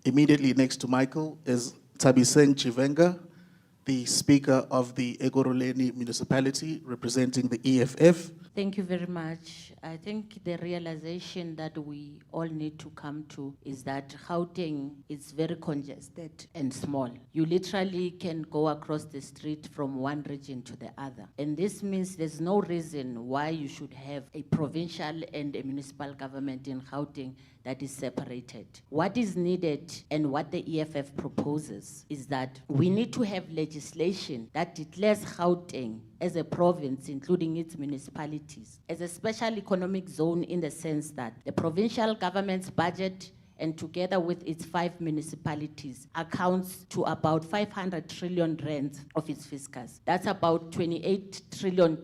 Immediately next to Michael is Tabiseng Chivenga, the Speaker of the Ekurhuleni Municipality, representing the EFF. Thank you very much. I think the realization that we all need to come to is that Gauteng is very congested and small. You literally can go across the street from one region to the other. And this means there's no reason why you should have a provincial and a municipal government in Gauteng that is separated. What is needed and what the EFF proposes is that we need to have legislation that declares Gauteng as a province, including its municipalities, as a special economic zone in the sense that the provincial government's budget and together with its 5 municipalities accounts to about 500 trillion rands of its fiscus. That's about $28 trillion.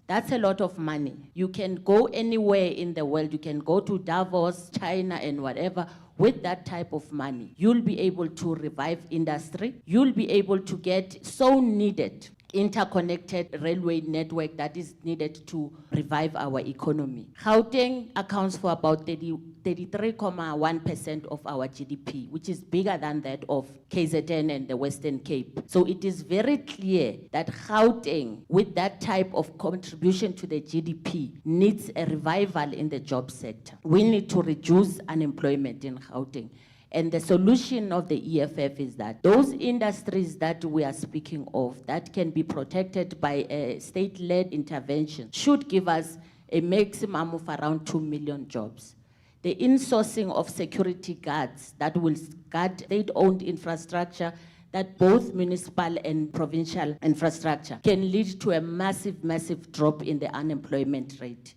That's a lot of money. You can go anywhere in the world. You can go to Davos, China, and whatever. With that type of money, you'll be able to revive industry. You'll be able to get so needed interconnected railway network that is needed to revive our economy. Gauteng accounts for about 33.1% of our GDP, which is bigger than that of KZN and the Western Cape. So it is very clear that Gauteng, with that type of contribution to the GDP, needs a revival in the job sector. We need to reduce unemployment in Gauteng. And the solution of the EFF is that those industries that we are speaking of that can be protected by a state-led intervention should give us a maximum of around 2 million jobs. The insourcing of security guards that will guard state-owned infrastructure, that both municipal and provincial infrastructure, can lead to a massive, massive drop in the unemployment rate.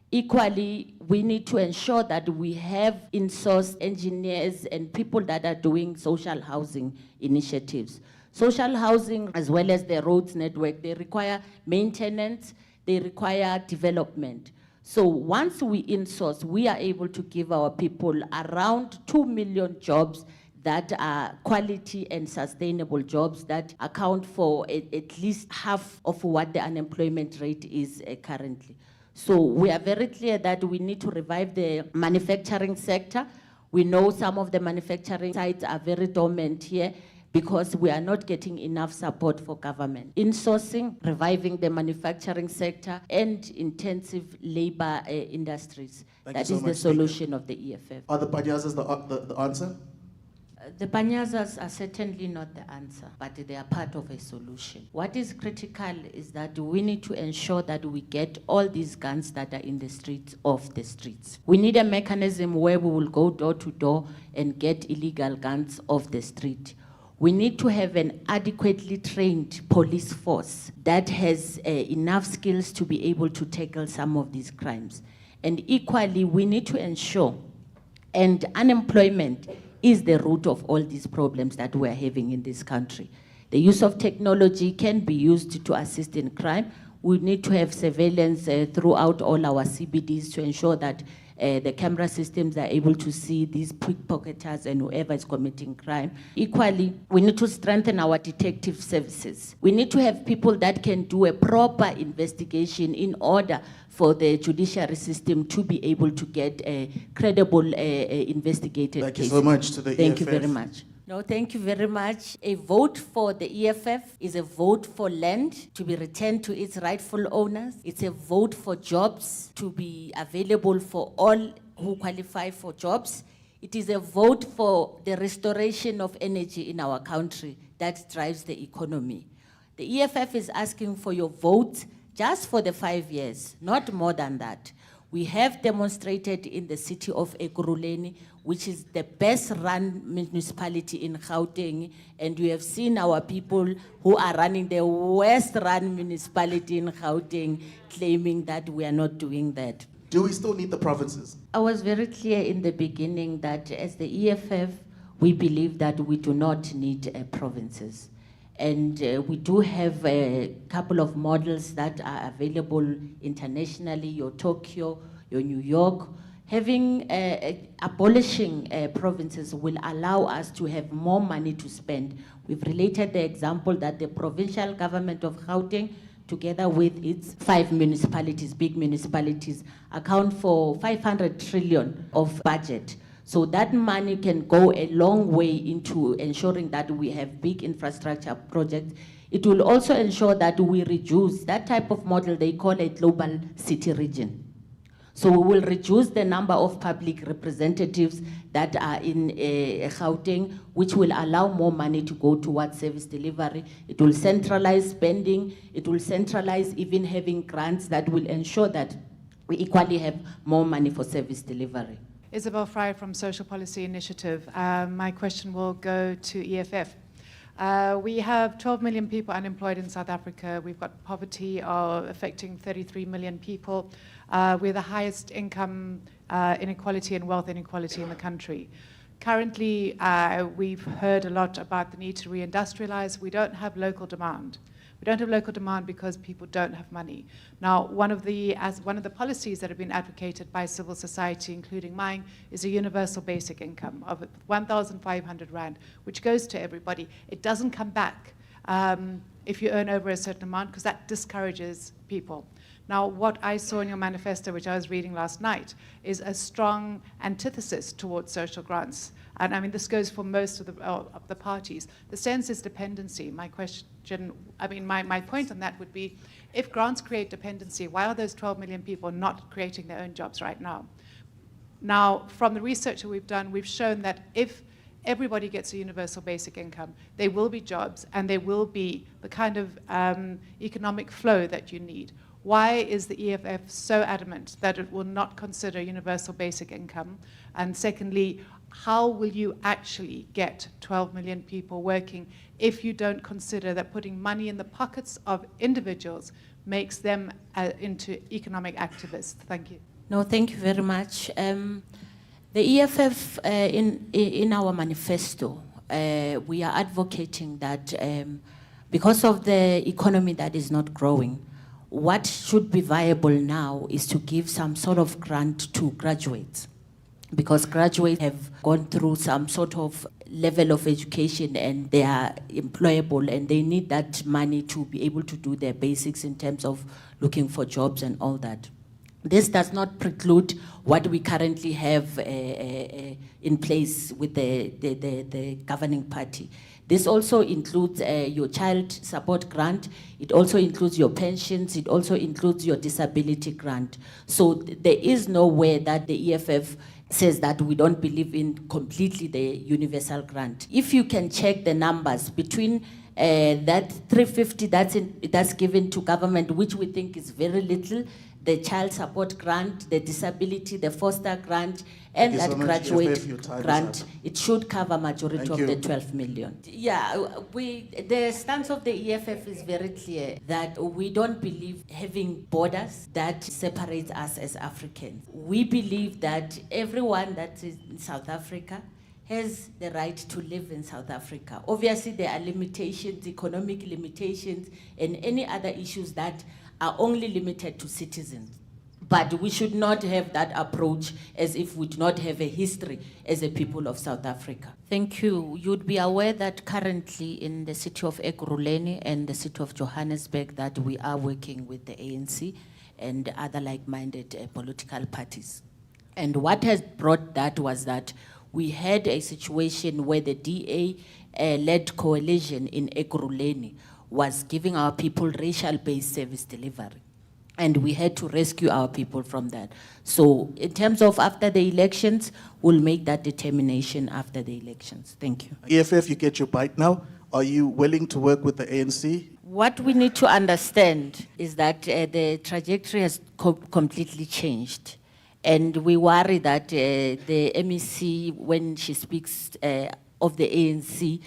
Equally, we need to ensure that we have in-source engineers and people that are doing social housing initiatives. Social housing, as well as the roads network, they require maintenance, they require development. So once we in-source, we are able to give our people around 2 million jobs that are quality and sustainable jobs that account for at least half of what the unemployment rate is currently. So we are very clear that we need to revive the manufacturing sector. We know some of the manufacturing sites are very dormant here because we are not getting enough support for government. Insourcing, reviving the manufacturing sector, and intensive labor industries. That is the solution of the EFF. Are the panyazas the answer? The panyazas are certainly not the answer, but they are part of a solution. What is critical is that we need to ensure that we get all these guns that are in the streets off the streets. We need a mechanism where we will go door to door and get illegal guns off the street. We need to have an adequately trained police force that has enough skills to be able to tackle some of these crimes. And equally, we need to ensure, and unemployment is the root of all these problems that we're having in this country. The use of technology can be used to assist in crime. We need to have surveillance throughout all our CBDs to ensure that the camera systems are able to see these pickpocketers and whoever is committing crime. Equally, we need to strengthen our detective services. We need to have people that can do a proper investigation in order for the judiciary system to be able to get a credible investigated Thank cases. you so much to the EFF. Thank you very much. No, thank you very much. A vote for the EFF is a vote for land to be returned to its rightful owners. It's a vote for jobs to be available for all who qualify for jobs. It is a vote for the restoration of energy in our country that drives the economy. The EFF is asking for your vote just for the 5 years, not more than that. We have demonstrated in the city of Ekurhuleni, which is the best run municipality in Gauteng, and you have seen our people who are running the worst run municipality in Gauteng claiming that we are not doing that. Do we still need the provinces? I was very clear in the beginning that as the EFF, we believe that we do not need provinces. And we do have a couple of models that are available internationally, your Tokyo, your New York. Abolishing provinces will allow us to have more money to spend. We've related the example that the provincial government of Gauteng, together with its 5 municipalities, big municipalities, account for 500 trillion of budget. So that money can go a long way into ensuring that we have big infrastructure projects. It will also ensure that we reduce that type of model they call a global city region. So we will reduce the number of public representatives that are in Gauteng, which will allow more money to go towards service delivery. It will centralize spending. It will centralize even having grants that will ensure that we equally have more money for service delivery. Isabel Fry from Social Policy Initiative. My question will go to EFF. We have 12 million people unemployed in South Africa. We've got poverty affecting 33 million people. We're the highest income inequality and wealth inequality in the country. Currently, we've heard a lot about the need to reindustrialize. We don't have local demand. We don't have local demand because people don't have money. Now, one of the policies that have been advocated by civil society, including mine, is a universal basic income of 1,500 Rand, which goes to everybody. It doesn't come back if you earn over a certain amount, because that discourages people. Now, what I saw in your manifesto, which I was reading last night, is a strong antithesis towards social grants. And I mean, this goes for most of the parties. The sense is dependency. My question, my point on that would be, if grants create dependency, why are those 12 million people not creating their own jobs right now? Now, from the research that we've done, we've shown that if everybody gets a universal basic income, there will be jobs and there will be the kind of economic flow that you need. Why is the EFF so adamant that it will not consider universal basic income? And secondly, how will you actually get 12 million people working if you don't consider that putting money in the pockets of individuals makes them into economic activists? Thank you. No, thank you very much. The EFF, in our manifesto, we are advocating that because of the economy that is not growing, what should be viable now is to give some sort of grant to graduates, because graduates have gone through some sort of level of education and they are employable and they need that money to be able to do their basics in terms of looking for jobs and all that. This does not preclude what we currently have in place with the governing party. This also includes your child support grant. It also includes your pensions. It also includes your disability grant. So there is nowhere that the EFF says that we don't believe in completely the universal grant. If you can check the numbers between that 350 that's given to government, which we think is very little, the child support grant, the disability, the foster grant, and that graduate grant, it should cover majority of the 12 million. Yeah, the stance of the EFF is very clear that we don't believe having borders that separates us as Africans. We believe that everyone that is in South Africa has the right to live in South Africa. Obviously, there are limitations, economic limitations, and any other issues that are only limited to citizens. But we should not have that approach as if we do not have a history as a people of South Africa. Thank you. You'd be aware that currently in the city of Ekurhuleni and the city of Johannesburg that we are working with the ANC and other like-minded political parties. And what has brought that was that we had a situation where the DA-led coalition in Ekurhuleni was giving our people racial-based service delivery. And we had to rescue our people from that. So in terms of after the elections, we'll make that determination after the elections. Thank you. EFF, you get your bite now. Are you willing to work with the ANC? What we need to understand is that the trajectory has completely changed. And we worry that the MEC, when she speaks of the ANC,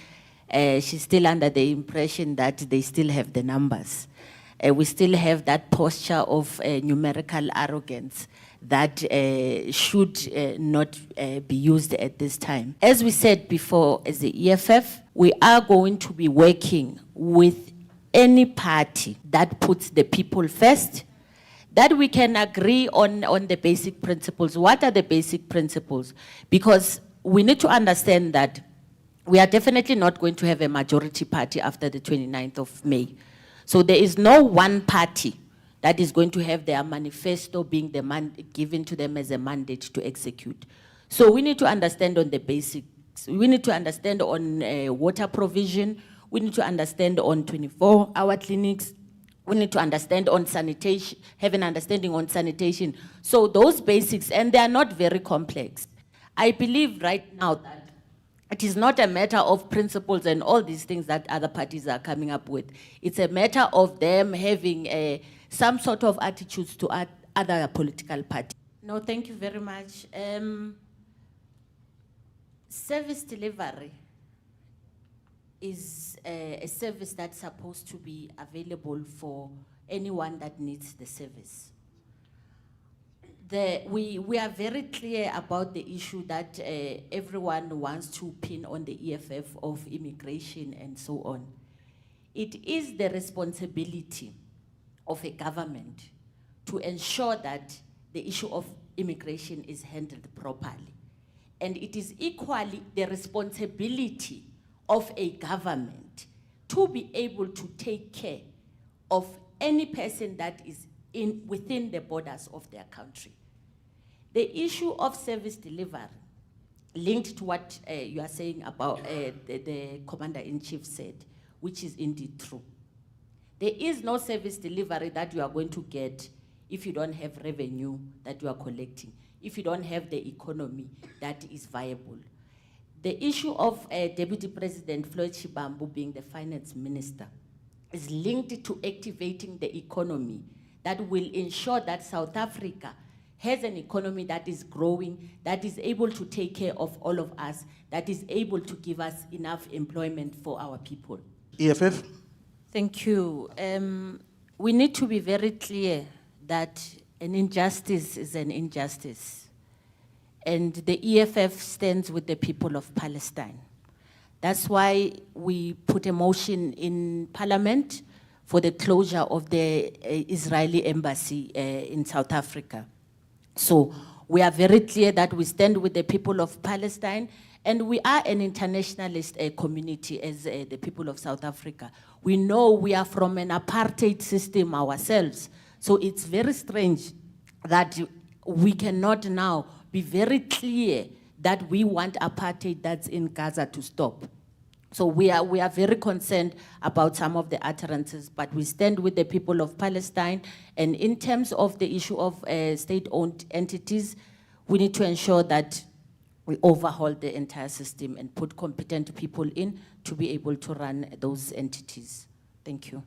she's still under the impression that they still have the numbers. We still have that posture of numerical arrogance that should not be used at this time. As we said before, as the EFF, we are going to be working with any party that puts the people first, that we can agree on the basic principles. What are the basic principles? Because we need to understand that we are definitely not going to have a majority party after the 29th of May. So there is no one party that is going to have their manifesto being given to them as a mandate to execute. So we need to understand on the basics. We need to understand on water provision. We need to understand on 24-hour clinics. We need to understand on sanitation, have an understanding on sanitation. So those basics, and they are not very complex. I believe right now that it is not a matter of principles and all these things that other parties are coming up with. It's a matter of them having some sort of attitudes to other political parties. No, thank you very much. Service delivery is a service that's supposed to be available for anyone that needs the service. We are very clear about the issue that everyone wants to pin on the EFF of immigration and so on. It is the responsibility of a government to ensure that the issue of immigration is handled properly. And it is equally the responsibility of a government to be able to take care of any person that is within the borders of their country. The issue of service delivery, linked to what you are saying about the Commander-in-Chief said, which is indeed true. There is no service delivery that you are going to get if you don't have revenue that you are collecting, if you don't have the economy that is viable. The issue of Deputy President Floyd Shibambu being the finance minister is linked to activating the economy that will ensure that South Africa has an economy that is growing, that is able to take care of all of us, that is able to give us enough employment for our people. EFF? Thank you. We need to be very clear that an injustice is an injustice. And the EFF stands with the people of Palestine. That's why we put a motion in Parliament for the closure of the Israeli embassy in South Africa. So we are very clear that we stand with the people of Palestine, and we are an internationalist community as the people of South Africa. We know we are from an apartheid system ourselves, so it's very strange that we cannot now be very clear that we want apartheid that's in Gaza to stop. So we are very concerned about some of the utterances, but we stand with the people of Palestine. And in terms of the issue of state-owned entities, we need to ensure that we overhaul the entire system and put competent people in to be able to run those entities. Thank you.